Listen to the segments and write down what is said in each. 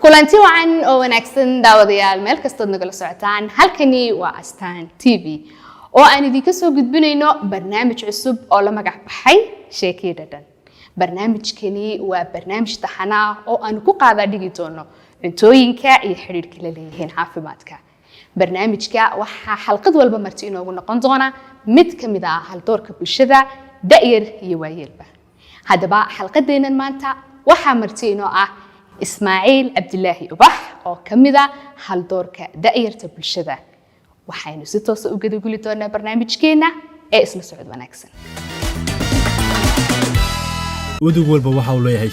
kulanti wacan oo wanaagsan daawadayaal meel kasta oo nagala socotaan halkani waa Astaan TV oo aan idinka soo gudbinayno barnaamij cusub oo la magac baxay Sheekii Dhadhan. barnaamijkani waa barnaamij taxana oo aan ku qaada dhigi doono cuntooyinka iyo xiriirka la leeyihiin caafimaadka. barnaamijka waxa xalqad walba marti inoogu noqon doona mid kamid ah hal doorka bulshada da'yar iyo waayeelba. haddaba xalqadeenan maanta waxa marti inoo ah Ismaaciil Cabdilaahi Ubax oo kamid ah hal doorka da'yarta bulshada. waxaynu si toos ah u gudaguli doonaa barnaamijkeena ee isla socod wanaagsan. udug walba waxa uu leeyahay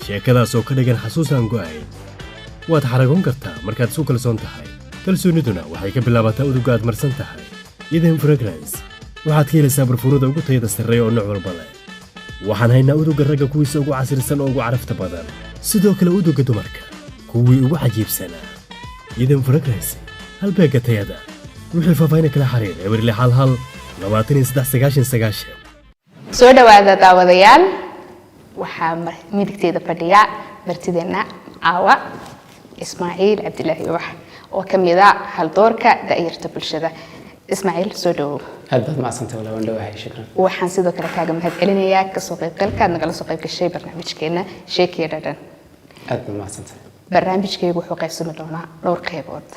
sheekadaas oo ka dhigan xasuusan go'ay waad xaragoon kartaa markaad soo kalsoon tahay kalsooniduna waxay ka bilaabataa udug aad marsan tahay Eden Fragrance waxaad ka helaysaa barfuurada ugu tayada sarreeya oo nooc walba leh waxaan haynaa udugga ragga kuwiisa ugu casirsan oo ugu carafta badan sidoo kale udugga dumarka kuwii ugu cajiibsanaa Eden Fragrance halbeegga tayada wixii faahfaahin kala xiriir eberle hal 2399 soo dhawaada daawadayaal waxaa midigteeda fadhiya martideena caawa Ismaaciil Cabdilaahi Ubax oo kamid ah hal doorka da'yarta bulshada. Ismaaciil soo dhawow. aad baad macsantay walaal waan dhawahay shukran. waxaan sidoo kale kaaga mahadcelinayaa ka soo qaybgalka nagala soo qayb gashay barnaamijkeena Sheekii Dhadhan. aad baad macsantay. barnaamijkeegu wuxuu qaybsami doonaa dhowr qaybood.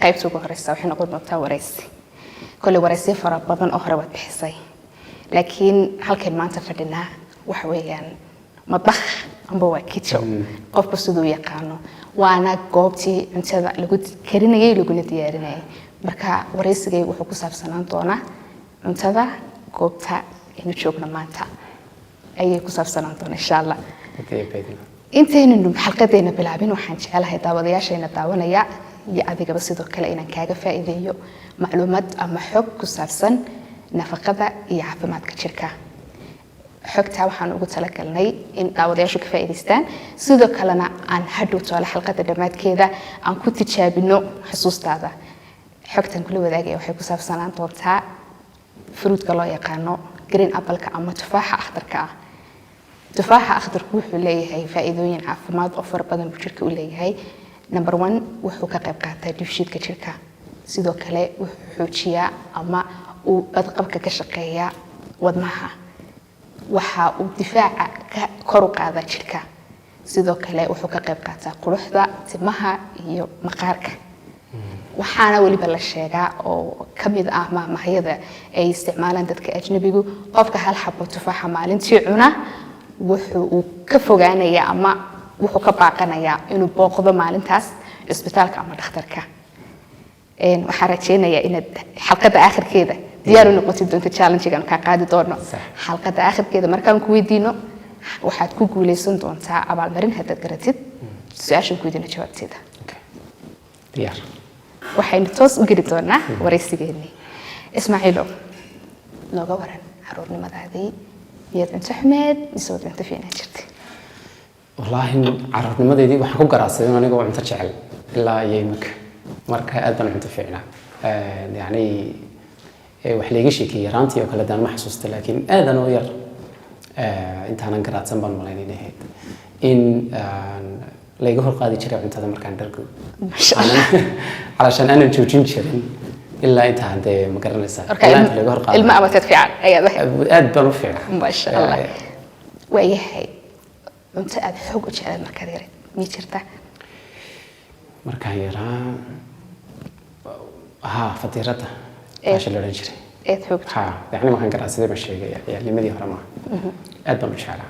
qaybta ugu horeysa waxay noqon doontaa wareysi. kulli wareysi fara badan oo hore waad bixisay. laakiin halkan maanta fadhinaa waxa weeyaan madbax amba waa kitchen qofka sidoo yaqaano waana goobtii cuntada lagu karinayay laguna diyaarinayay. marka wareysigay wuxuu ku saabsanaan doonaa cuntada goobta inuu joogno maanta ayay ku saabsanaan doonaa insha Allah. intaynu xalqadeena bilaabin waxaan jecelahay daawadayaasheena daawanaya iyo adigaba sidoo kale inaan kaaga faa'iideeyo macluumaad ama xog ku saabsan nafaqada iyo caafimaadka jirka. xogta waxaan ugu talagalnay in daawadayaashu ka faa'iideystaan sidoo kalena aan hadhow toole xalqada dhamaadkeeda aan ku tijaabino xasuustaada. xogtan kula wadaagay waxay ku saabsanaan doontaa fruitka loo yaqaano green apple-ka ama tufaaxa akhdarka ah. tufaaxa akhdarku wuxuu leeyahay faa'iidooyin caafimaad oo fara badan jirka u leeyahay. number 1 wuxuu ka qayb qaataa dheefshiidka jirka. sidoo kale wuxuu xoojiyaa ama uu badqabka ka shaqeeyaa wadnaha. waxa uu difaaca ka kor u qaadaa jirka. sidoo kale wuxuu ka qayb qaataa quruxda timaha iyo maqaarka. waxaana waliba la sheegaa oo kamid ah maahmahyada ay isticmaalaan dadka ajnabigu qofka hal xabo tufaaxa maalintii cuna wuxuu ka fogaanayaa ama wuxuu ka baaqanayaa inuu booqdo maalintaas isbitaalka ama dhakhtarka. waxaan rajaynayaa inaad xalqada aakhirkeeda diyaar u noqotid doonto challenge-gan ka qaadi doono. xalqada aakhirkeeda markaan ku weydiino waxaad ku guuleysan doontaa abaalmarin haddaad garatid su'aashan ku weydiino jawaabteeda. diyaar. waxaynu toos u geli doonaa wareysigeennii. Ismaaciilo nooga waran caruurnimadaadii miyaad cunto xumeed mise waad cunto fiicnaan jirtay? wallaahi caruurnimadeedii waxaan ku garaacsaday aniga oo cunto jecel ilaa iyo imika marka aad baan cunto fiicnaa. yani wax la iga sheekay yaraantii oo kale daan ma xasuusta laakiin aadan oo yar intaanan garaacsan baan malaynaynahay in la iga hor qaadi jiray cuntada markaan dhargo. علشان أنا جوجين شرين إلا أنت عند مقرن الساعة. الماء ما تدفع أيضا. أد بنفع. ما شاء الله. وأيه أنت أد حق وش على المكرير ميشرته. مركايرا فطيرته. إيش اللي نشري. إيه حق. يعني ما كان قراص ذي مشي يعني مدي هرما. أد بنفعله.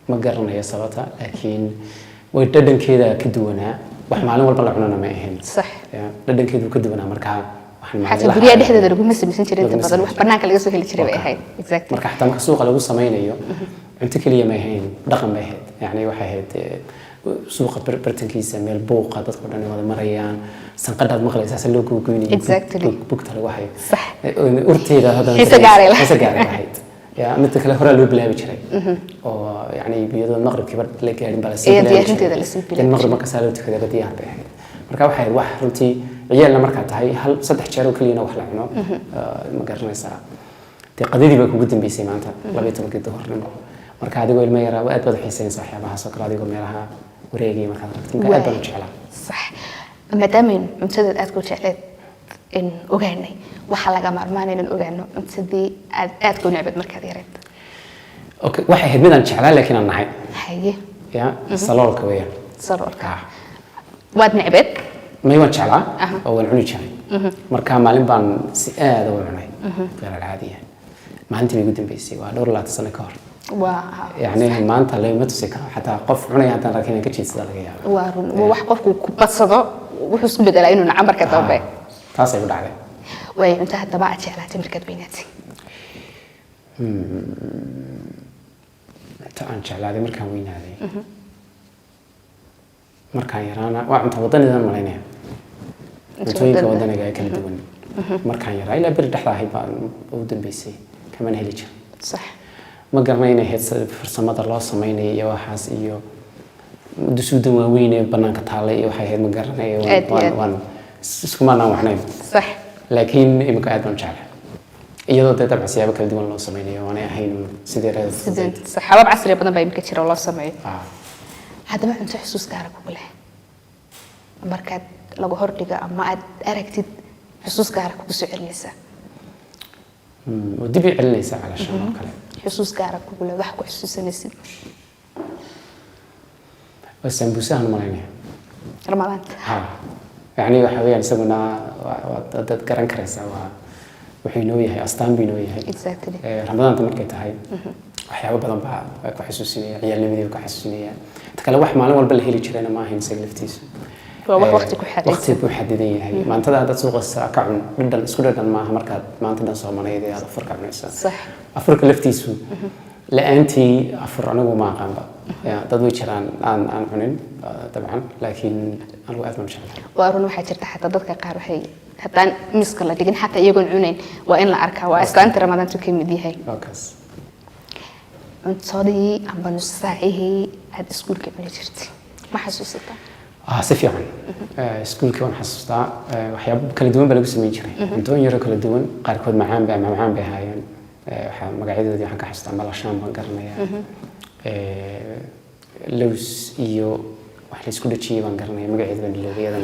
مقرن هي صلاته لكن ويتدن كذا كدونا. wax maalin walba la cunana ma ahayn sax dhadhankeedu ka duwanaa marka waxaan maalinta guriga dhexdeeda lagu samaysan jiray inta badan wax banaanka laga soo heli jiray bay ahayd exactly marka xataa marka suuqa lagu sameeyo cunto kaliya ma ahayn dhaqan bay ahayd yani waxay ahayd suuqa bartankiisa meel buuqa dadku dhan wada marayaan sanqadhaad maqlaysaa si loo googoonayo exactly bugta lagu hayo sax urteeda hadana xiisa gaaray lahayd يا مثل كله هرا لو بلا بجري أو يعني بيض المغرب كبر تلاقي يعني بلا سيد المغرب ما كسالو تكذا بديار به مركب واحد واحد رنتي عيالنا مركب تهاي هل صدق شارو كلينا وحلا عنو ما قررنا ساعة تقديري بكو قدام بيسي معناتها لا بيتم كده هرنا marka adigoo ilmo yara aad baad u xiisaynaysaa waxyaabahaas oo kale adigoo meelaha wareegaya markaad aragto marka aad baan u jeclaa صح maadaama cuntada aad ku jecleed in ogaanay waxa laga maarmaan in ogaano cuntadii aad ku necbad markaad yareed okay waxay ahayd midaan jeclaa laakiin aan nahay haye ya saloolka weeyaan saloolka waad necbad may waan jeclaa oo waan cuni jiray marka maalin baan si aad u cunay gaar caadiya maalintii ugu dambeysay waa dhowr laad sano ka hor يعني ما أنت اللي ما تسكر حتى قف عني هذا لكن كذي صدق يا وارن وواحد قف كبصده وحس بدل إنه نعمر كتابه تاسع بدأ عليه وأنت حتى بعد شيء على تمركز بيناتي تعال شعل هذه مركان وين هذه مركان يرانا وعم توضني ذا ملاينها توين كودنا جاي كل دون مركان يرا إلا برد حلا هيبا ودن بيسي كمان هليج صح ما قرنينا هيد فرصة ما الله سمينا يا وحاس إيو دسود وين بنان كتالي إيو حي هيد ما قرنينا وان سكمانا وحنين صح لكن إمك قاعد بنشعل إيو ده تبع سيابة كل دون الله سمينا وأنا هين سيدير صح حباب عصري بدنا بايم كتير الله سمعي هذا ما أنت حسوس كارك ولا مركز لو هردقة أما أركتد حسوس كارك وسعر لسه ودي بيعلني ساعة على شغل كلام حسوس كارك ولا ضحك حسوس نسيت بس سمبوسة هنمالينه رمضان يعني وحويان سوينا وتذكرن كرسة وحينويه هي أستان بينويه هي exactly رمضان تمركت هاي وحياة بدن بقى كحسوسية عيال اللي كحسوسية تكلم واحد معلوم ولا بالهيلي شرينا ما هي نسجلفتيس وقتك وحدد وقتك وحددين هاي ما أنت هذا سوق الساعة بدل سكولة ما مركات ما أنت نصور من هذه هذا فرق عن الناس صح أفرق لفتيسو لأنتي أفر أنا وما قام بقى يعني تدوي شران عن عنين طبعا لكن أنا وقت ما مش عارف وأرون واحد شرط حتى ضدك قارو حي حتى مسكلة لكن حتى يقول عنين وإن لا أركها وأستانت رمضان تكمل دي هاي أوكس أنت صادي عم بنص ساعه هاد سكول كمل جرتي ما حسوستها سفيان سكول كون حسوستا وحياب كل دوون بلغو سمين جري انتون يرو كل دوون قاركود معان بها هايان مقاعدة دي حنك حسوستا مالاشان بانقرنيا لوس إيو وحلي سكول تشي بانقرنيا مقاعدة بان اللوغية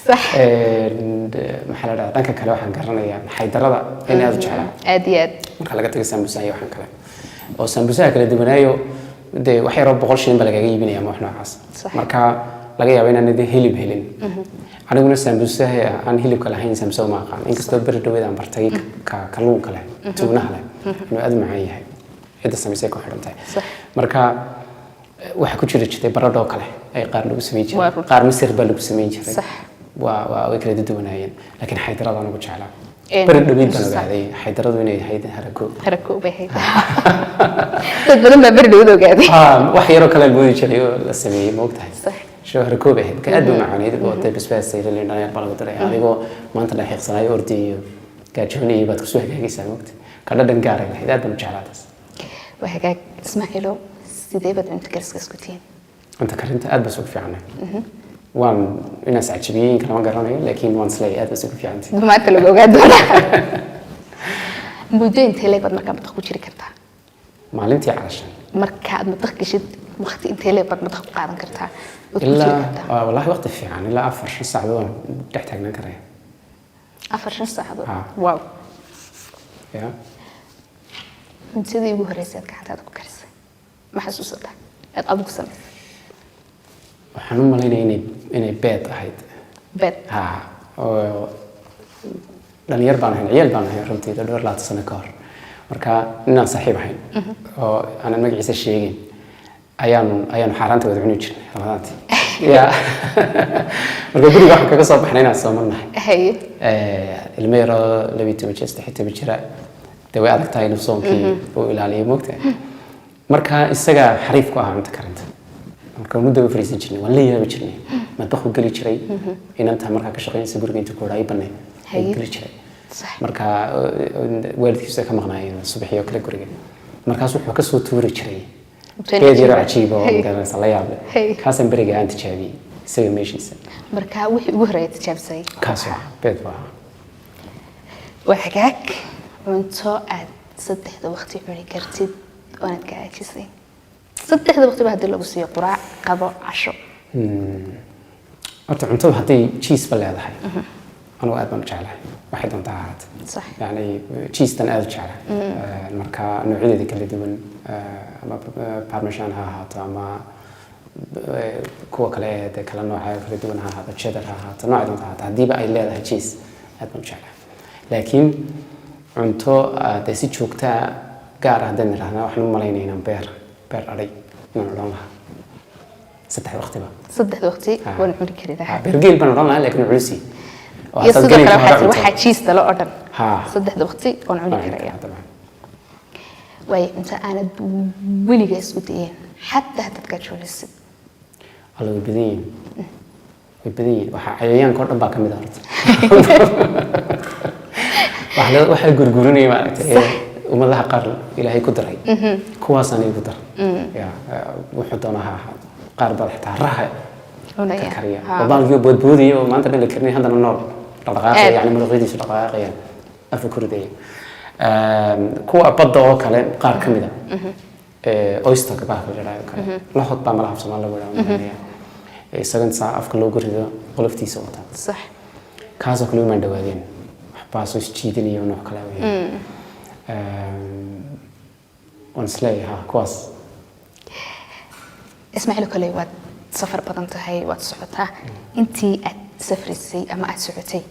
صح محلة دانك كلا وحان قرنيا حيدرة إني هذا جعلا آديات مركا لقاتك سامبوسا أيو حان كلا oo sambusa kala duwanaayo de waxay roob 100 shilin baa laga iibinaya wax noocaas marka laga yaabo inaan idin hilib helin aniguna sambusa aan hilibka lahayn sambusa ma aqaan inkastoo bir dhaweed aan bartay ka kalluunka leh tuunaha leh inuu aad macaan yahay cida samaysay ku xidhantahay marka waxa ku jira baradho kale ay qaar lagu sameeyay jiray qaar misir baa lagu sameeyay jiray waa way kala duwanaayeen laakiin xaydarada anagu jeclaa برد بيد أنا قاعد حيدرد وين هيدا هركو بهيدا تبدأ ما برد وده قاعد وحيرو كلا البودي شلي السمية موقتها صح شو هركو بهيد كأدو معاني ده بس سير اللي أنا يبغى ترى يعني هو ما أنت لاحق صناعي أردي كأجوني بتكسوه كذي سنة وقت كذا دنقارة هيدا ده مجالات وهيك اسمع له سيدي بدو أنت كرسكسكوتين أنت كرنت أدبس وقف عنه وان الناس عجبين كلام قراني لكن وان سلاي أدرس في عندي ما تلقوا قاعد ولا مدين تلي بعد ما كان بتخوض شركتها معلمتي علشان مركز ما تخكشت وقت انت لي بعد ما تخوض قاعد كرتها إلا والله وقت في يعني لا أفر شو ساعة تحتاج نكره أفر شو ساعة واو يا من سيدي يبوه رئيسات كحتى هذا كرسي ما حسوستها أبوك سنة waxaan u malaynaa inay beed ahayd beed oo dhalinyar baan ahayn ciyaal baan ahayn runtii dhowr laata sano ka hor marka inaan saaxiib ahayn oo aanan magaciisa sheegin ayaan xaaraanta wada cuni jirnay ramadaantii ya marka guriga waxaan kaga soo baxnay inaan soo marnahay ilmo yaroo 12 jir 13 jira dee way adag tahay inuu soonkii uu ilaaliyo moogtahay marka isaga xariif ku ahaa cunto karinta marka muddo fariisan jirnay waan la yaabi jirnay madbaxu gali jiray inanta marka ka shaqeynaysa guriga inta ku raay banay gali jiray marka waalidkiisa ka maqnaayeen subaxiyo kale guriga markaas wuxuu ka soo tuuri jiray beed yar cajiib oo garanaysa la yaab leh kaasan bariga aan tijaabiyay isaga meeshiisa marka wixii ugu horeeyay tijaabsay kaas beed baa waxaak cunto aad saddexda waqti cuni kartid oonad ka caajisay saddexda waqti baa hadii lagu siiyo quraac qado casho horta cuntada hadday cheese ba leedahay anigu aad baan u jeclahay waxay doontaa ahaata صح yani cheese-tan aad u jeclahay marka noocyadeeda kala duwan ama parmesan ha ahaato ama kuwa kale ee kala nooca kala duwan ha ahaato cheddar ha ahaato nooca doonta ahaato haddiiba ay leedahay cheese aad baan u jeclahay laakiin cunto dee si joogtaa gaar ah haddaan nidhahnaa waxaan u malaynaynaa beer adhay inaan odhan lahaa saddex waqtiba saddexda waqti waan cuni karaa beergeel baan odhan lahaa laakiin culusi iyo sidoo kale waxaa cheese la odhan saddexda waqti waan cuni karaa way inta aanad weliga isku dayeen xataa haddaad gaajoonaysid alla way badan yihiin waxaa cayayaanka oo dhan baa ka mid ah horta waxaa gurguranaya maaragtay ummadaha qaar ilaahay ku daray kuwaasaan igu daray wuxuu doonaa ha ahaa qaar baa xitaa raha ka kariya oo baalkii boodboodaya oo maanta dhan la karinay haddana nool dhaqdhaqaaqaya yani muruqyadiisu dhaqdhaqaaqayaan afka koridaya kuwa badda oo kale qaar ka mid a oysterka baa la yidhahdo kale lahod baa malaha Soomaali lagu yidhahdo isagan saa afka loogu rido qoloftiisa wata sax kaasoo kale uma dhawaadeen waxbaa soo jiidinayo nooc kale weeye on sleeyaha kuwaas ismaaciil kale waad safar badan tahay waad socotaa intii aad safrisay ama aad socotay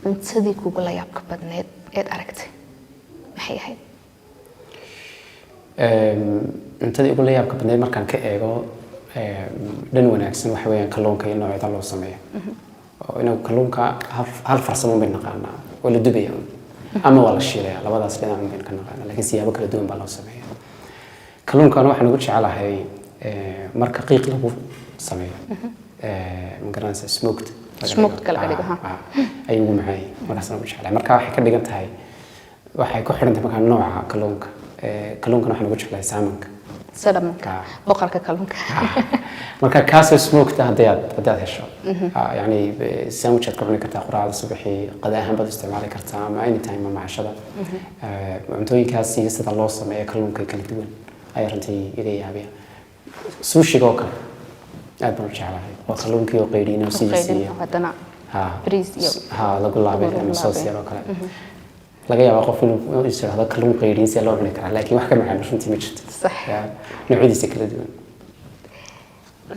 cuntadii kugu la yaabka badneed eed aragtay maxay ahayd cuntadii ugu la yaabka badneed markaan ka eego dhan wanaagsan waxa weeyaan kalluunka iyo noocyada loo sameeyo oo inagu kalluunka hal farsamo bay naqaanaa waa la dubaya ama waa la shiilaya labadaas dhinac baynu ka naqaanaa laakiin siyaabo kala duwan baa loo sameeya kalluunkana waxaan ugu jecelahay marka qiiq lagu sameeyo ma garanaysa smoked kala dhigo ayuu ugu macaan markaasna ugu jecelahay marka waxay ka dhigan tahay waxay ku xidhan tahay markaa nooca kalluunka kalluunkana waxaan ugu jecelahay salmonka salamanka boqolka kalluunka marka kaasoo smoked haddaad hesho yani sandwich aad ku cuni kartaa quraacda subaxii qada ahaan baad isticmaali kartaa ama anytime ama cashada cuntooyinkaas iyo sida loo sameeyo kalluunka kala duwan ayaa runtii iga yaabaya sushiga oo kale aad baan u jeclahay waa kalluunkii oo qayriin oo sidiisiiyo lagu laabay ama soos yar oo kale laga yaabaa qof inuu is yiraahdo kalluun qayriin si loo cuni karaa laakiin wax ka macaan runtii ma jirto sax noocyadiisa kala duwan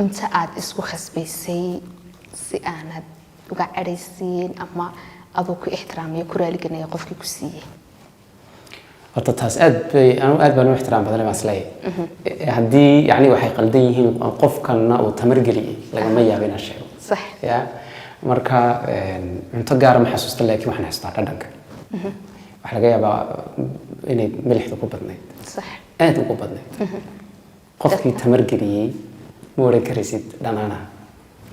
inta aad isku khasbaysay si aanad uga cadhaysiin ama adoo ku ixtiraamiyo ku raaliganaya qofkii ku siiyey horta taas aad baan u ixtiraam badanay baan isleeyahay haddii yani waxay qaldan yihiin qofkana uu tamar geliyey lagama yaabo inaan sheego sax ya marka cunto gaara ma xasuusta laakiin waxaan xasuustaa dhadhanka waxaa laga yaabaa inay milixda ku badnayd sax aad ugu badnayd qofkii tamar geliyey ma oran karaysid dhanaana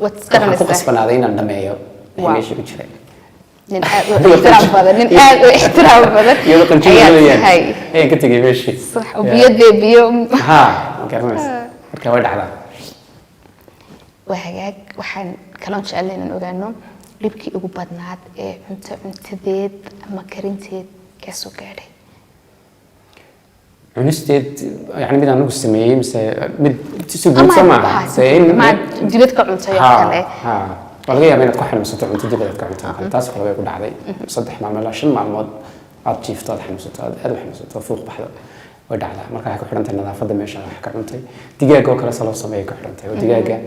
waxaan ku qasbanaaday inaan dhameeyo meesha ku jiray nin aad u ixtiraam badan iyadoo qanjirayaan ayaan ka tegay meeshii sax oo biyo ha garanaysa marka way dhacdaa وهاجاك وحن كلام شغالين نوجانو لبكي أبو بدنات أنت ذات أما كرنتيد كسو كاري عنستيد يعني بدنا نقول سمية بس بد تسوق سماع زين ما جبتك أنت يا كله ها والله يا بنت كحنا مسوت أنت جبتك أنت تاس خلاص يقول عادي صدق معمل شن معلومات عطيف طال حنا مسوت هذا حنا مسوت فوق بحذا ودعلا مركها كحنا أنت النظافة دمشق حكى أنت دقيقة وكلا صلاة سمية كحنا أنت ودقيقة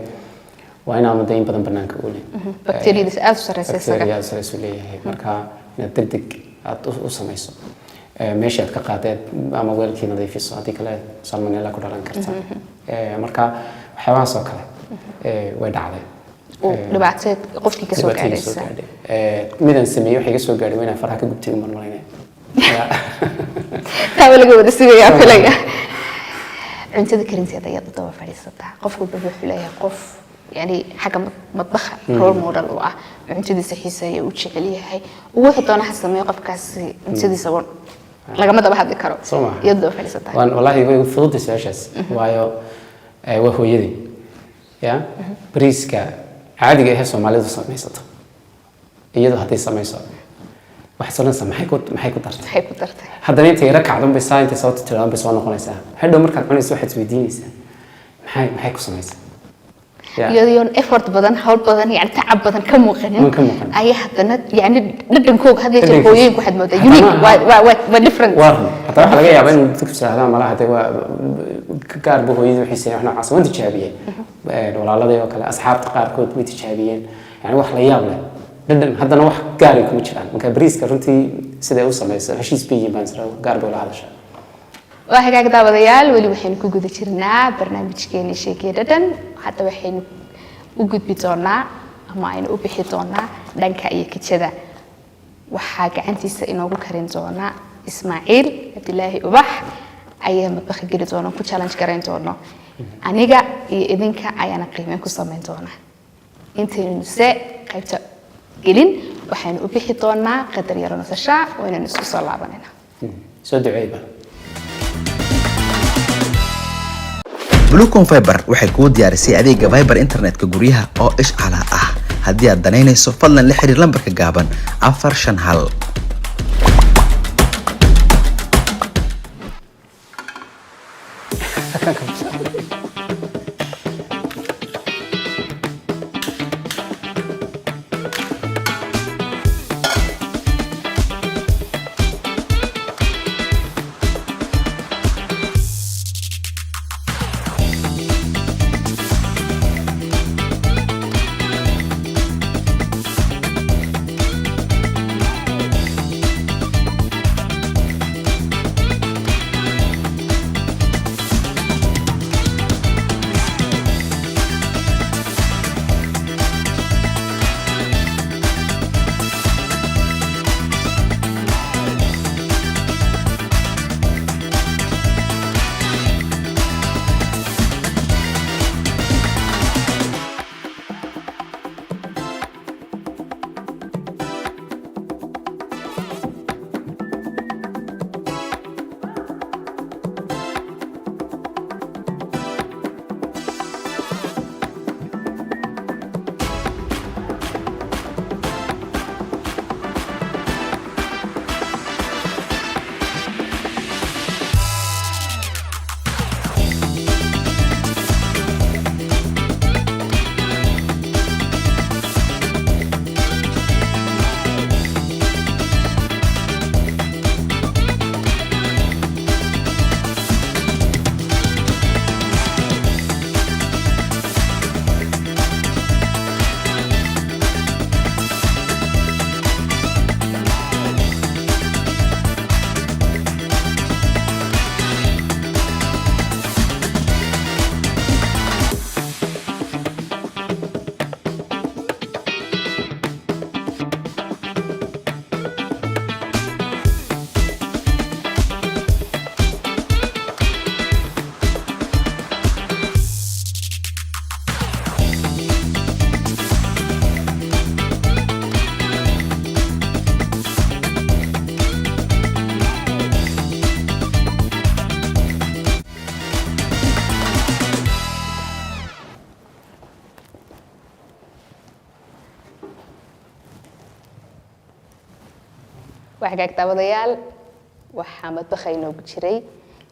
وأنا مدين بدن بنانك أولي بكتيريا دس أسرع بكتيريا أسرع هي مركها ندقق أسميسو ماشي كقاعدة أما ويل كي نضيف الصادق كله سالمونيلا كلها نكرتها مركها حيوان سكر ويد عليه لبعتت قفكي كسوق عليه ميدان سميه وحي كسوق عليه وين فرحك جبتي من مرة تقول لك بدي يا فلان أنت ذكرت يا ضياء طبعا فريسة قفك بفلان قف يعني حاجة مطبخ رول موديل واه أنت دي سحيسة وتشغليها هاي وواحد أنا حاسة ما يقف كاسي أنت دي سوون لقى ما واحد ذكره يبدو فريسة والله فضلت سياشس وايو وهو يدي يا بريسكا عادي جاي هسه مالي ده سميسته يده هتي سميسه وحصلنا سمحي كنت درت هذا أنت يركع عندهم بساعة أنت صوت تلام بس وانا خلصها هذا مركز عن يسوي حد سويدينيسه maxay ku samaysay iyadoo effort badan hawl badan yani tacab badan ka muuqanin ka muuqanin. ay haddana yani dhadhankooga hadda jeer hooyooyinku waxaad moodaa unique waa different hataa waxaa laga yaabaa in dadku saahdaa malaha hadee waa gaarba hooyadii waxay sameeyeen wax noocaas waan tijaabiyeen walaaladii oo kale asxaabta qaarkood way tijaabiyeen yani wax la yaab leh dhadhan haddana wax gaari kuma jiraan marka bariiska runtii siday u samayso heshiis bay yihiin baan israa gaar bay la hadashaa waa hagaag daawadayaal weli waxaynu ku guda jirnaa barnaamijkeeni sheekee dhadhan hadda waxaynu u gudbi doonaa ama aynu u bixi doonaa dhanka iyo kijada waxaa gacantiisa inoogu karin doona Ismaaciil Cabdilaahi Ubax ayaa madbaxa geli doona ku challenge gareyn doono aniga iyo idinka ayaana qiimeyn ku sameyn doona intaynu se qaybta gelin waxaynu u bixi doonaa qadar yar nasasho oo inaan isku soo laabanayna soo duceeyba Bluecom Fiber waxay kuu diyaarisay adeegga Fiber internetka guryaha oo ishcaala ah haddii aad danaynayso fadlan la xiriir lambarka gaaban 451 وحقاك داوديال وحامد بخينو بجري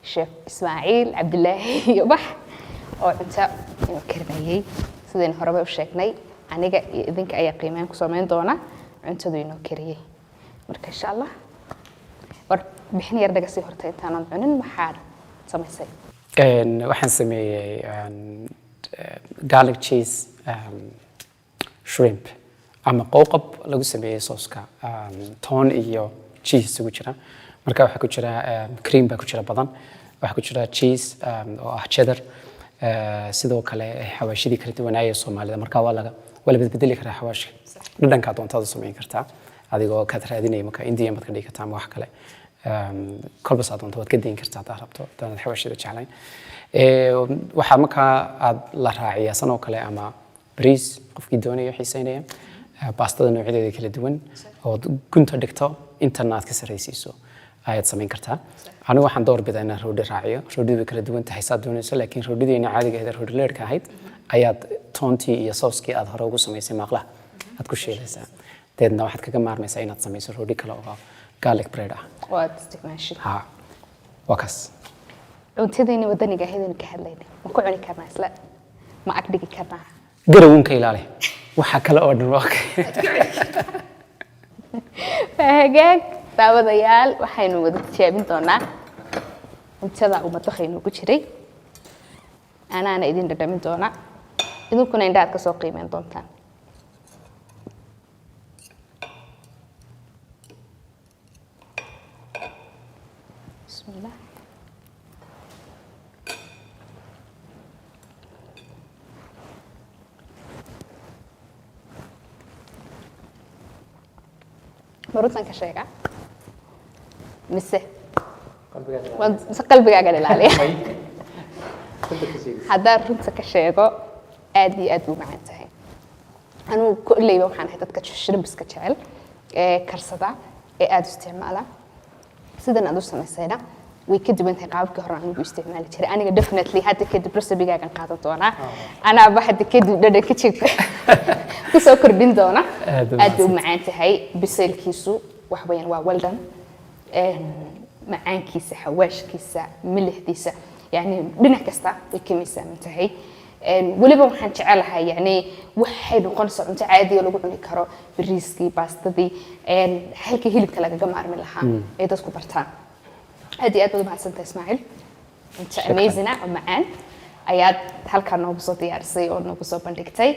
شيف إسماعيل عبد الله يبح oo cunta inuu karmayay sideen horeba u sheegnay aniga iyo idinka ayaa qiimeyn ku sameyn doona cuntadu inuu kariyay marka insha Allah war bixin yar daga sii hortay intaan cunin maxaad samaysay waxaan sameeyay garlic cheese shrimp ama qowqab lagu sameeyay sooska toon iyo cheese isugu jira marka waxa ku jira cream ba ku jira badan waxa ku jira cheese oo ah cheddar sidoo kale xawaashidii kala duwanaaye Soomaalida marka waa la bedeli karaa xawaash dhadhanka doontada sameyn kartaa adigoo ka raadinay marka Indian mad ka dhigi kartaa wax kale kolba saadonta wad ka deyn kartaa taa rabto tan xawaashida jeclayn waxa marka aad la raaciyaa sanoo kale ama bariis qofkii doonayo xiisaynaya baastada noocyada kala duwan oo gunta dhigto internet ka sareysiiso ayaad sameyn kartaa anigu waxaan door bidaa inaan roodhi raaciyo roodhidu kala duwan tahay saad doonayso laakiin roodhideena caadiga ah roodhi leerka ahayd ayaad toontii iyo sauce-kii aad hore ugu sameysay maqlaha aad ku sheelaysaa deedna waxaad kaga maarmaysaa inaad sameyso roodhi kale oo garlic bread ah waad isticmaashay ha wakaas cuntadeenii wadaniga ahaydaynu ka hadlaynay ma ku cuni karnaa isla ma ag dhigi karnaa garawun ka ilaali waxa kale oo dhan waa hagaag daawadayaal waxaynu wada tijaabin doonaa cuntada uu madbakhaynu ku jiray anaana idin dhadhamin doona idinkuna indhaad ka soo qiimeyn doontaan bismillah marutan ka sheega mise qalbigaaga ilaaliya haddaan runta ka sheego aad iyo aad buu macaan tahay anugu kolleyba waxaan ahay dadka shrimbiska jecel ee karsada ee aad u isticmaala sidan aad u samaysayna way ka duwan tahay qaababkii hore anigu isticmaali jiray aniga definitely hadda kadib resebigaagan qaadan doonaa anaaba hadda kadib dhadhanka jirka kusoo kordhin doona aad buu macaan tahay bisaylkiisu wax weeyaan waa well done macaankiisa xawaashkiisa milixdiisa يعني dhinac kasta way ka miisaaman tahay waliba waxaan jecelahay yani waxay noqonaysaa cunto caadi ah lagu cuni karo bariiskii baastadii halkii hilibka lagaga maarmi lahaa ee dadku bartaan aad iyo aad u mahadsantahay Ismaaciil cunto amazing ah oo macaan ayaad halkan noogu soo diyaarisay oo noogu soo bandhigtay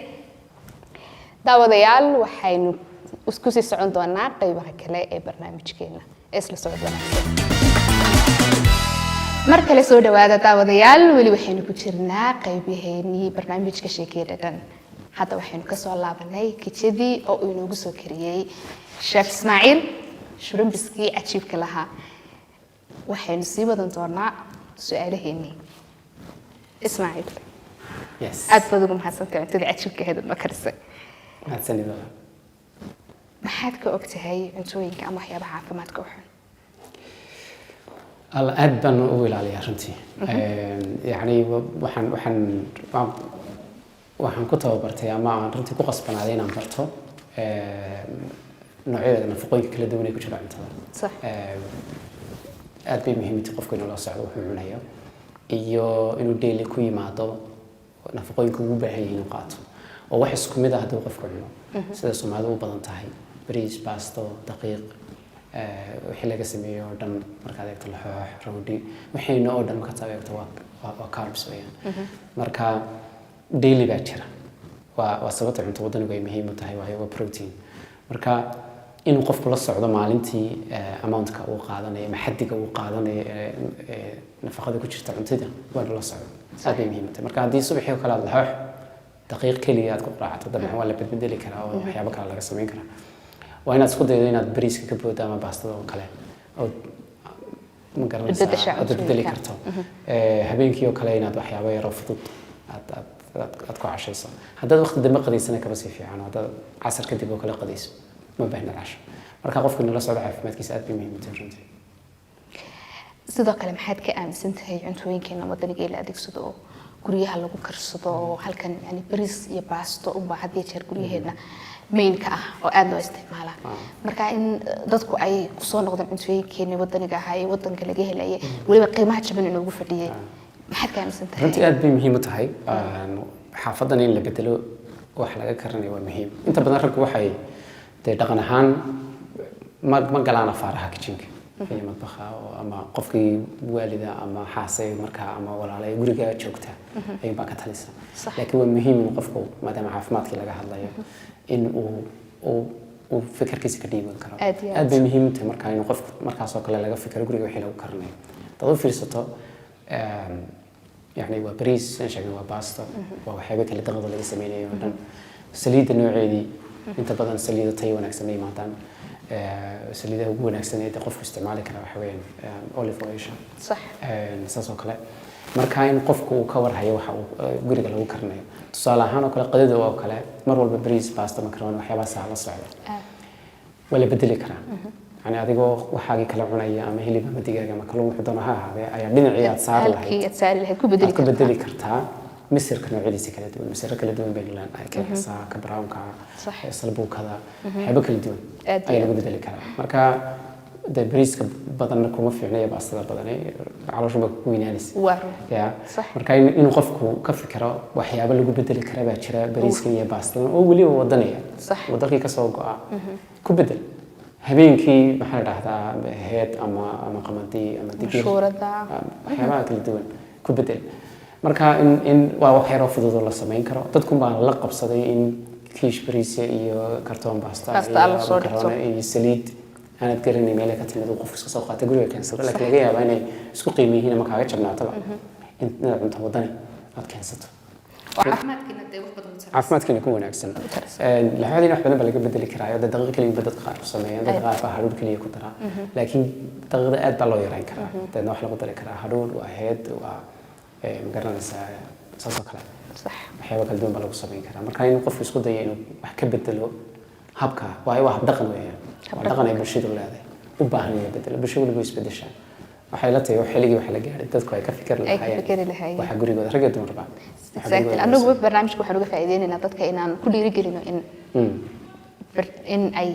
daawadayaal waxaynu isku sii socon doonaa qaybaha kale ee barnaamijkeena isla socod wanaagsan marka la soo dhawaada daawadayaal wali waxaynu ku jirnaa qaybaheenii barnaamijka sheekada dhan hadda waxaynu ka soo laabanay kitchadii oo uu inoogu soo kariyay chef Ismaaciil shrimbiskii cajiibka lahaa waxaynu sii wadan doonaa su'aalaheenii Ismaaciil yes aad baad ugu mahadsantahay cuntada cajiibka ahayd ma karisay mahadsanid maxaad ka ogtahay cuntooyinka ama waxyaabaha caafimaadka u xun الله أدبن أول على رنتي يعني وحن كتب برتي أما رنتي قص بنا علينا برتو نوعية نفقوي كل دوني كل شيء عندها صح أدبي مهم تقف كنا لا صعود وحنا هي إيو إنه ديلي كوي ما دو نفقوي كوي بهاي نقاط وواحد كمية هذا وقف كنا سيدا سمعوا بدن تاعي بريز باستو دقيق wixii laga sameeyo oo dhan markaad eegto laxoox roodi wixii oo dhan markaad eegto waa carbs weeyaan marka daily baa jira waa sababta cunto wadanigu ay muhiim u tahay waa protein marka inuu qofku la socdo maalintii amount-ka uu qaadanayo ama xaddiga uu qaadanayo nafaqada ku jirta cuntada waa la socdo aad bay muhiim u tahay marka haddii subaxii oo kale aad laxoox daqiiq kaliya aad ku raacato dabcan waa la bedbedeli karaa oo waxyaabo kale laga sameyn karaa وأنا أسكت إذا أنا بريسك كبود أما باستو وكله أو مقرن أدبدلي كرتو هبين كيو كله إن أدو حياة يرفض أتقع عشرة سنة هذا الوقت دم قديس أنا كبسي فيه أنا هذا عصر كتب وكله قديس ما بين العشر مركا قف كنا لسه عارف ما تكيس أدبي مهم تجربتي sidoo kale maxaad ka aaminsan tahay cuntooyinkeena wadaniga ee la adeegsado guryaha lagu karsado halkan yani bariis iyo baasto u baahan jeer guryaheena mainka ah oo aad loo isticmaala marka in dadku ay ku soo noqdaan cuntooyinkeena wadaniga ah ee wadanka laga helay waliba qiimaha jaban inuu ugu fadhiyay maxaad ka aaminsan tahay runtii aad bay muhiim u tahay xaafadan in la bedelo wax laga karanayo waa muhiim inta badan raggu waxay dhaqan ahaan ma galaan afaaraha kitchenka في مطبخها أما قفكي والدة أما حاسة مركها أما ولا على جورجا جوكتها أي باكة تلسا لكن هو مهم قفكو ما دام عافمات كي لقاها الله إن وفكر كيس كديم الكرام أدي مهم تمركها إنه قف مركها سوق لا لقى فكر جورجا وحيله وكرني تضيف في السطو يعني وبريس نشجع وباستا وحاجات اللي تغضل اللي يسمينه مثلا سليد النوعية دي أنت بدل سليد تايوان أكسميه مثلا سليدة ugu wanaagsan ee qofku isticmaali kara waxa weeyaan olive oil صح saas oo kale marka in qofku uu ka warhayo waxa uu guriga lagu karinayo tusaale ahaan oo kale qadada oo kale mar walba bariis pasta macaroni waxyaabaha sahal la socda wala bedeli karaa yani adigoo waxaagii kala cunaya ama hilib ama digaag ama kalluun wuxuu doonaa ha ahaadee ayaa dhinacii aad saari lahayd ku bedeli kartaa مصر كانوا عيدي سكلة دون مصر كلا دون بين لان أكل حصى كبراون كا صلبو كذا حبك الدون أي لقوا بدل الكلام مركا de bariiska badanna kuma fiicnaya baastada badani caloosha ba ku weynaanaysa وارو ya صح. marka inuu qofku ka fikiro waxyaabo lagu bedeli kara baa jira bariiska iyo baastada oo waliba wadanaya صح. wadalkii ka soo go'a ku bedel habeenkii maxaa la dhahdaa heed ama qamadi ama digir مشورة waxyaabaha kala duwan ku bedel marka in waa wax yar oo fudud oo la sameyn karo dadku baa la qabsaday in kiish bariis iyo kartoon baasta Pasta la soo dhigto. iyo saliid aanad garanay meel ay ka timid uu qofku iska soo qaatay guriga keensado laakiin laga yaabaa inay isku qiimeeyeen ama kaaga jabnaataba inaad cunto wadani aad keensato وعافمادكنا دي وقت متسرع caafimaadkiina ku wanaagsan laxoodina wax badan baa laga bedeli karaa dad daqiiq kaliya dadka qaar ku sameeyaan dad qaar baa hadhuudh kaliya ku daraa laakiin daqiiqda aad baa loo yareyn karaa dadna wax lagu dari karaa hadhuudh waa heed waa magaranaysaa saasoo kale صح waxyaaba kala duwan baa lagu sameyn karaa marka in qofku isku dayo inuu wax ka bedelo habka waayo waa hab dhaqan weeyaan waa dhaqan ay bulshadu leedahay u baahan in la bedelo bulshadu way isbedeshaa waxay la tahay xilligii wax la gaaray dadku ay ka fikir lahaayeen waxa gurigooda rag iyo dumarba exactly anagu barnaamijku waxaan uga faa'iideynaynaa dadka inaan ku dhiirigelino in ay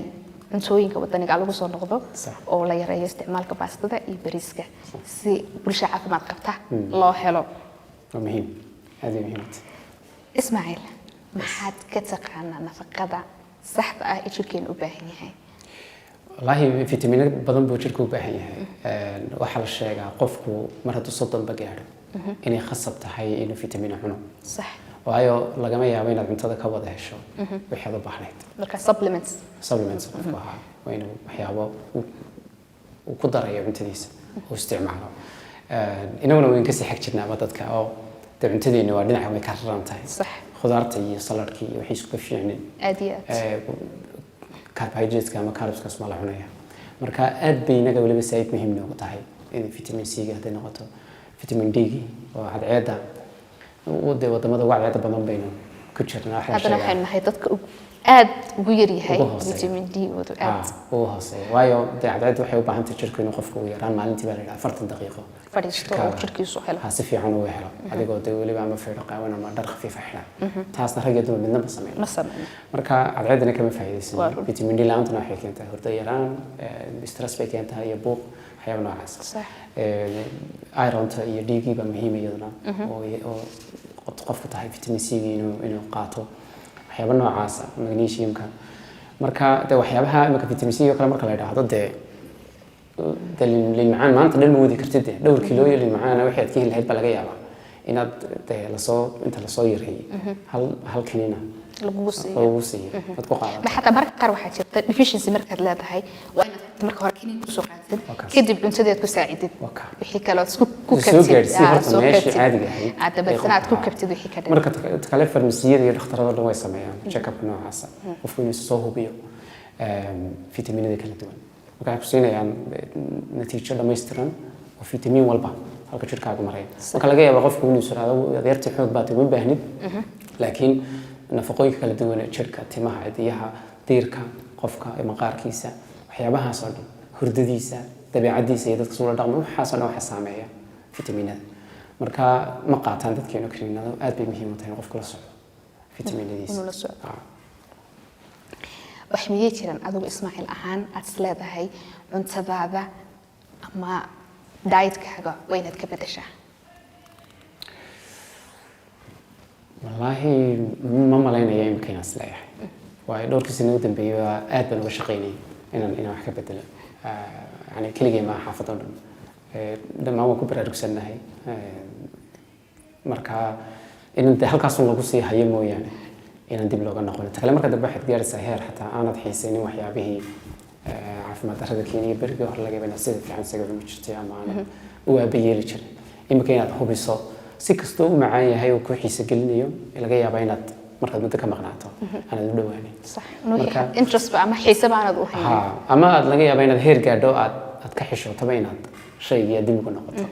cuntooyinka wadaniga lagu soo noqdo oo la yareeyo isticmaalka baastada iyo bariiska si bulsho caafimaad qabta loo helo waa muhiim aad iyo muhiim Ismaaciil maxaad ka taqaanaa nafaqada saxda ah ee jirkeenu u baahan yahay والله فيتامينات بدن بو جيركو باهن yahay waxa la sheegaa qofku mar hadduu soddon ba gaadho inay khasab tahay inuu fitamiin cuno صح waayo lagama yaabo inaad cuntada ka wada hesho wixii aad u baahnayd marka supplements qofku ahaa waa inuu waxyaabo uu ku darayo cuntadiisa uu isticmaalo inaguna wayn ka sii xag jirnaaba dadka oo cuntadeena waa dhinaca way ka raran tahay صح khudaarta iyo saladhkii iyo wixii isku fiicneen aad iyo aad carbohydrates ama carbs ma la cunaya marka aad bay inaga waliba saayid muhiim noogu tahay in vitamin C ga haday noqoto vitamin D oo cadceeda wadamada wacyiga badan bayna ku jirnaa hadana waxay nahay dadka aad ugu yar yahay vitamin D wada aad oo hooseeyo waayo cadceed waxay u baahan tahay jirku inuu qofku u yaraan maalintii baa la yiraahdaa 40 daqiiqo fadhiisto oo jirkiisu helo si fiican uu helo adigoo waliba ama fiiro qaawan ama dhar khafiif ah xidhan taasna rag iyo dumar midna ma sameeyo marka cadceedna kama faa'iideysan vitamin D laantuna waxay keentaa hurdo yaraan stress bay keentaa iyo buuq waxyaabo noocaas صح ironta iyo D-ga ba muhiim iyaduna oo qofku tahay vitamin C inuu qaato waxyaabo noocaas magnesiumka marka waxyaabaha imika vitamin C iyo kale marka la yiraahdo dalin macaan maanta dhan moodi kartid dhowr kiilo iyo macaan waxaad ka heli lahayd baa laga yaabaa inaad inta la soo yareeyay hal kanina lagu siiyo ad ku qaadato xataa marka qaar waxaa jirta deficiency markaad leedahay waa inaad marka hore kiniin ku soo qaadid kadib cuntadeed ku saacidid wixii kale isku ku kabtid soo meeshii caadiga ahayd aad dabadsan aad ku kabtid wixii ka dhan marka kale farmasiyada iyo dhakhtarada dhan way sameeyaan check-up noocaas qofku inuu soo hubiyo fitamiinada kala duwan waxay ku siinayaan natiijo dhameystiran oo fitamiin walba halka jirkaagu maray marka laga yaabo qofku inuu siraado adeertii xoog baad ugu baahnid laakiin nafaqooyinka kala duwan ee jirka timaha cidiyaha diirka qofka maqaarkiisa waxyaabahaas oo dhan hurdadiisa dabeecadiisa iyo dadka soo dhaqmo waxaas oo dhan waxa saameeya fitamiinada marka ma qaataan dadkeena kiniinada aad bay muhiim u tahay qofku la socdo fitamiinadiisa wax miyay jiraan adigu Ismaaciil ahaan aad isleedahay cuntadaada ama dietkaaga waa inaad ka bedeshaa والله ما ملاينا يوم كنا سلاح واي دور كسنة ودن بيوا آد بنو شقيني إن واحد بدل يعني كل جيم ما حافظون دم هو كبر ركسنا هاي مركا إن أنت هل كاسون لقصي هاي مو يعني إن أنت بلوغ نقول تكلم مركا دبحت جالس سهير حتى أنا تحسيني وحيا به عارف ما تردد كيني برجع ولا جبنا سيد في عن سجل مشتري أمانة وبيجي لي إما كنا هو بيصاب si kastoo u macaan yahay oo ku xiisa gelinayo laga yaabaa inaad markaad muddo ka maqnaato aanad u dhawaanin صح marka interest ama xiisa baanad u haynin ama aad laga yaabaa inaad heer gaadho aad ka xishooto inaad shayga dib ugu noqoto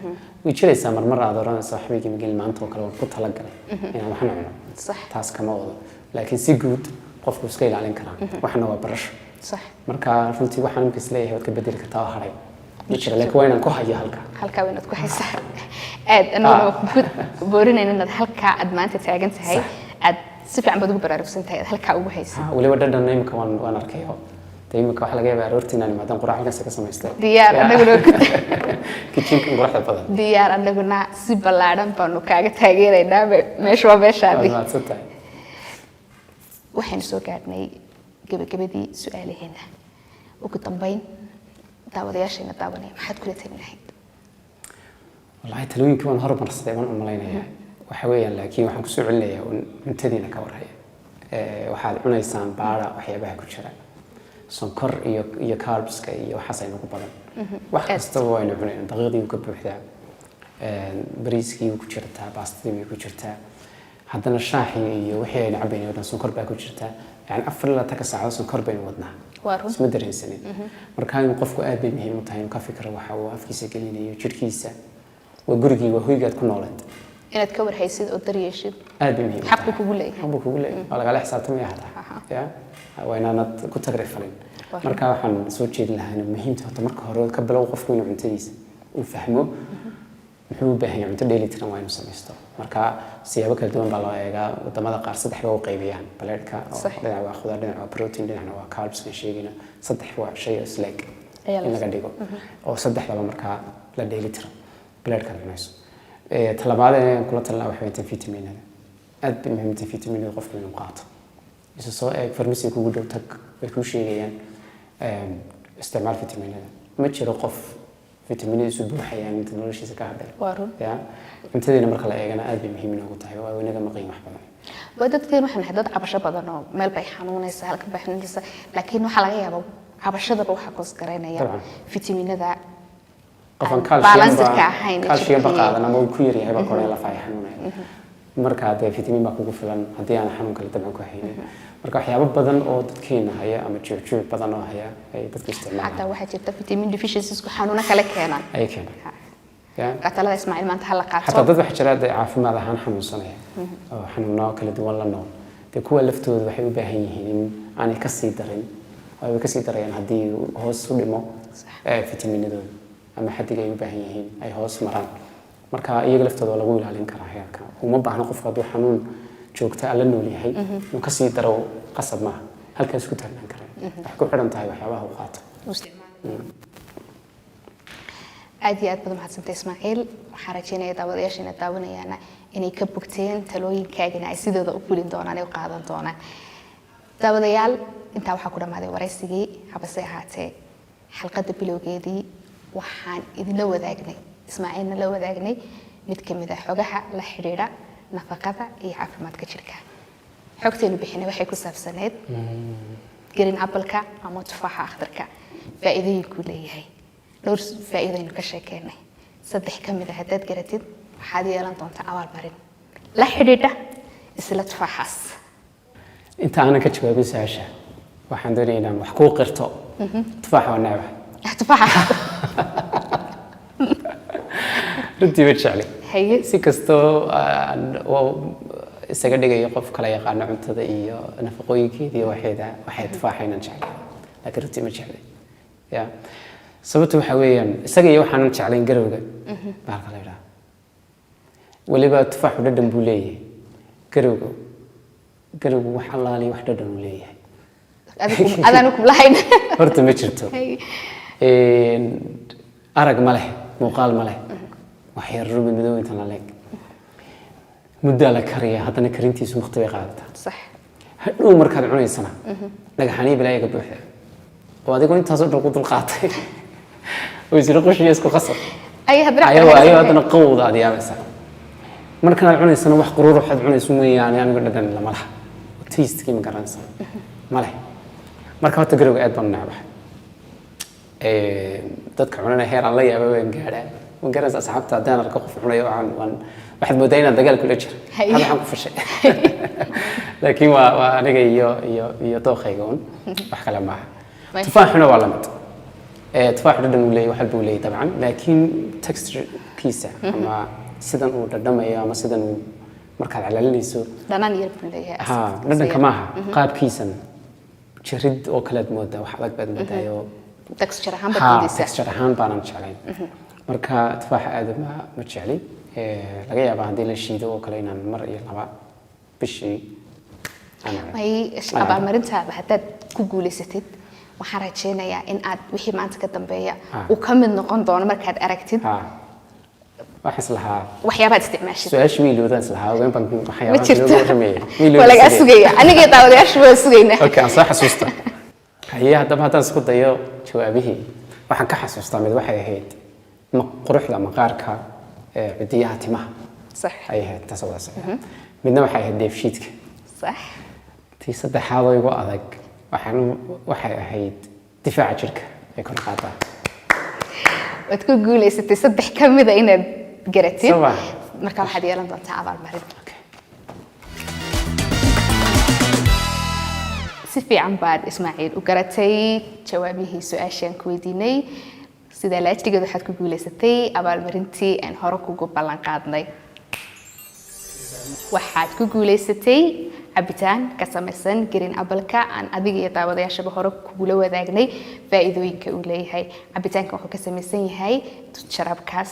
way jiraysaa marmar aad oranayso waxbay mageel maanta oo kale waan ku talagalay inaan waxna cuno صح taas kama wado laakiin si guud qofku iska ilaalin karaa waxna waa barasho صح marka runtii waxaan imka isleeyahay waad ka bedeli kartaa oo haray jira laakiin waa inaan ku hayo halka waa inaad ku haysaa aad anoo boorinayna inaad halka aad maanta taagan tahay aad si fiican baad ugu baraarugsan tahay halka ugu haysaa waliba dhadhan imka waan arkayo imika waxa laga yaabaa aroortii inaan imaadaan quraac halkaas ka samaystay diyaar anaguna kitchenka quruxda badan diyaar anaguna si ballaaran baanu kaaga taageeraynaa meesha waa meeshaadii waxaan soo gaadhnay gabagabadii su'aalaheena ugu dambeyn daawadayaasheena daawanaya maxaad kula talin lahayd wallahi talooyinkii waan hormarsaday waan u malaynayaa waxa weeyaan laakiin waxaan kusoo celinayaa cuntadiina ka warhaya waxaad cunaysaan baara waxyaabaha ku jira sonkor iyo carbska iyo waxaas aynu ku badan wax kastaba waynu cunayna daqiiqdii ka buuxdaa bariiskii ku jirtaa baastadii ku jirtaa haddana shaaxii iyo wixii aynu cabayna oo dhan sonkor baa ku jirtaa yani 24 saacadood sonkor baynu wadnaa isma dareensanin marka inuu qofku aad bay muhiim u tahay inuu ka fikiro waxa uu afkiisa gelinayo jirkiisa waa gurigii waa hoygaad ku noolayd inaad ka warhaysid oo daryeeshid aad bay muhiim xaq kugu leeyahay xaq kugu leeyahay waa lagala xisaabtamaya hada ya waa inaanad ku tagrifalin marka waxaan soo jeedin lahaa inuu muhiimta horta marka hore ka bilow qofku inuu cuntadiisa uu fahmo muxuu u baahan yahay cunto dheelitiran waa inuu samaysto marka siyaabo kala duwan baa loo eegaa wadamada qaar saddex bay u qaybiyaan baleedhka dhinac waa khudaar dhinac waa protein dhinacna waa carbs kan sheegayna saddex waa shay isleeg in laga dhigo oo saddexdaba markaa la dheelitiran baleedhka la cunayso talabaad ee kula talina waxa weeye fitamiinada aad bay muhiim tahay fitamiinada qofku inuu qaato isu soo eeg farmasi kugu dhow tag way ku sheegayaan isticmaal fitamiinada ma jiro qof fitamiinadiisu buuxayaan inta noloshiisa ka hadhay ya cuntadeena marka la eegana aad bay muhiim inoogu tahay waa inaga maqan wax badan waa dadkeen waxaan nahay dad cabasho badan oo meel bay xanuunaysaa halka bay xanuunaysaa laakiin waxaa laga yaabaa cabashadaba waxaa koos garaynaya fitamiinada qofan calcium ba qaadan ama uu ku yar yahay ba koray la faayo xanuunaya marka hadee fitamiin baa kugu filan haddii aan xanuun kale dabcan ku haynin marka waxyaabo badan oo dadkeena haya ama juuc badan oo haya ay dadku isticmaalaan hatta waxaa jirta vitamin deficiencies ku xanuuna kale keenan ay keenan qatalada Ismaaciil maanta hal qaato hatta dad wax jira caafimaad ahaan xanuunsanaya oo xanuuno kala duwan la nool de kuwa laftooda waxay u baahan yihiin in aan ka sii darin oo ka sii darayaan haddii hoos u dhimo fitamiinadooda ama xadiga ay u baahan yihiin ay hoos maraan marka iyaga laftooda lagu ilaalin karaa heerka uma baahna qofka hadduu xanuun joogta la nool yahay inuu ka sii daro qasab maaha halkaas ku taagnaan kara wax ku xidhan tahay waxyaabaha uu qaato aad iyo aad baad mahadsantahay Ismaaciil waxaan rajeynayaa daawadayaasha daawanayana inay ka bogteen talooyinkaagina ay sidooda u fulin doonaan ay u qaadan doonaan daawadayaal intaa waxaa ku dhamaaday waraysigii habase ahaatee xalqada bilowgeedii waxaan idinla wadaagnay Ismaaciilna la wadaagnay mid kamid ah xogaha la xiriira nafaqada iyo caafimaadka jirka xogteenu bixinay waxay ku saabsaneed green apple-ka ama tufaaxa akhdarka faa'iidooyinku leeyahay dhowr faa'iidooyin ka sheekeynay saddex kamid ah haddaad garatid waxaad yeelan doontaa abaalmarin la xidhiidha isla tufaaxaas inta aanan ka jawaabin su'aasha waxaan doonayaa inaan wax kuu qirto tufaaxa waa nacba tufaaxa runtii ma jecli si kastoo isaga dhigayo qof kala yaqaano cuntada iyo nafaqooyinkeeda iyo waxay tufaaxaynan jeclay laakiin runtii ma jecli ya sababtu waxa weeyaan isaga iyo waxaanan jeclayn garowga baalka la yidhaha weliba tufaaxu dhadhan buu leeyahay garowgu wax allaaliyo wax dhadhan uu leeyahay adaan ku lahayn horta ma jirto arag ma leh muuqaal ma leh wax yar rubi madow inta la leeg muddo la kariya haddana karintiisu waqti bay qaadataa sax hadhow markaad cunaysana dhagaxaniyo bilaaga buuxda oo adigoo intaas oo dhan ku dulqaatay oo isla qoshiyo isku qasab ay haddana qowda aad yaabaysa markaad cunaysana wax quruur waxaad cunayso mooyaane anigu dhadhan lama laha taste-kii ma garanaysa ma leh marka horta garowga aad baan necbahay dadka cunana heer aan la yaaba waan gaadhaa waan garanaysa asxaabta haddaan arko qof cunayo waxaad moodaa inaan dagaal kula jiro hal waxaan ku fashay laakiin waa aniga iyo dookhayga un wax kale maaha tufaaxuna waa lamid tufaaxu dhadhan uu leeyahay wax walba uu leeyahay dabcan laakiin texture-kiisa ama sidan uu dhadhamayo ama sidan uu markaad calaalinayso dhanaan yar buu leeyahay ha dhadhanka maaha qaabkiisan jirid oo kale aad moodaa wax adag baad moodaayo texture ahaan baad texture ahaan baanan jeclayn marka tufaaxa aad ma jecli laga yaabaa haddii la shiido oo kale inaan mar iyo laba bishii abaalmarintaada haddaad ku guulaysatid waxaan rajeynayaa in aad wixii maanta ka dambeeya uu ka mid noqon doono markaad aragtid waxaan islahaa waxyaabaad isticmaashid su'aashii wiilowdaan islahaa haween baan ma waxyaabaha jirto lagu rameeyay waa lagaa sugaya aniga iyo daawadayaashu waa sugaynaa okay aan soo xasuusta haye haddaba haddaan isku dayo jawaabihii waxaan ka xasuustaa mid waxay ahayd quruxda maqaarka cidiyaha timaha صح ay ahayd taas wada sax midna waxay ahayd dheefshiidka صح tii saddexaad oo igu adag waxay ahayd difaaca jirka ee kor qaada waad ku guuleysatay saddex ka mid ah inaad garatid Sabah. marka waxaad yeelan doontaa abaalmarin si fiican baad Ismaaciil u garatay jawaabihii su'aashan ku weydiinay sida laajtigeed waxaad ku guuleysatay abaalmarintii aan hore kugu ballan qaadnay waxaad ku guuleysatay cabitaan ka samaysan green apple-ka aan adiga iyo daawadayaashaba hore kugula wadaagnay faa'iidooyinka uu leeyahay cabitaanka wuxuu ka samaysan yahay sharabkaas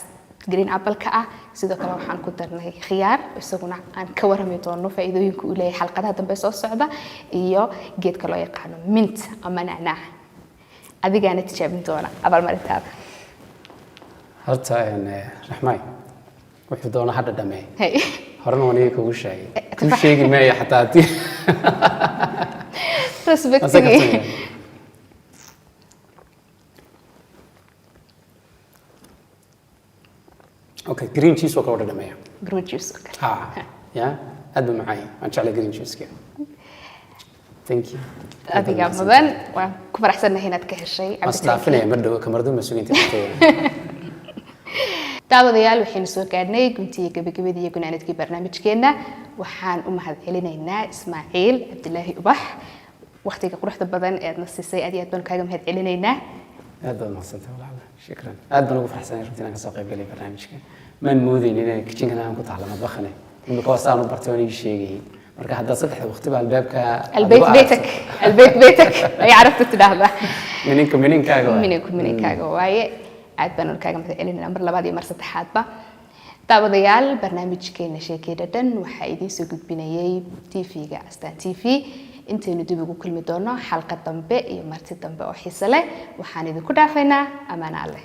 green apple-ka ah sidoo kale waxaan ku darnay khiyaar isaguna aan ka warrami doono faa'iidooyinka uu leeyahay xalqadaha dambe soo socda iyo geedka loo yaqaano mint ama nacnac adigaana tijaabin doona abaalmarintaada horta raxmay wuxuu doona hadda dhamee hey horena waniga kugu sheegay ku sheegi maayo xataa haddii respectigi okay green cheese waa kala dhameeya green juice ha ya aad buu macaan waan jeclay green juice-ka thank you adiga mudan waan ku faraxsanahay inaad ka heshay asdaafinaya madhow kamardu ma suginta daawadayaal waxaynu soo gaadhnay guntiga gabagabadii iyo gunaanadkii barnaamijkeena waxaan u mahadcelinaynaa Ismaaciil Cabdilaahi Ubax waqtiga quruxda badan ee aad na siisay aad iyo aad baan kaaga mahadcelinaynaa aad baad mahadsantahay walaal shukran aad baan ugu faraxsanahay runtii inaan ka soo qayb galay barnaamijka maan moodaynin inaan kitchenkana aan ku taalo madbakhane imika wasaan u bartay waan ii sheegay marka hadda saddexda waqti baa albaabka البيت بيتك ay carabta tidhaahdaa mininkaaga waaye aad baan kaaga mahadcelinayna mar labaad iyo mar saddexaadba daawadayaal barnaamijkeena sheekada dhan waxa idin soo gudbinayay TV-ga Astaan TV intaynu dib ugu kulmi doono xalqad dambe iyo marti dambe oo xiiso leh waxaan idinku dhaafaynaa amaana leh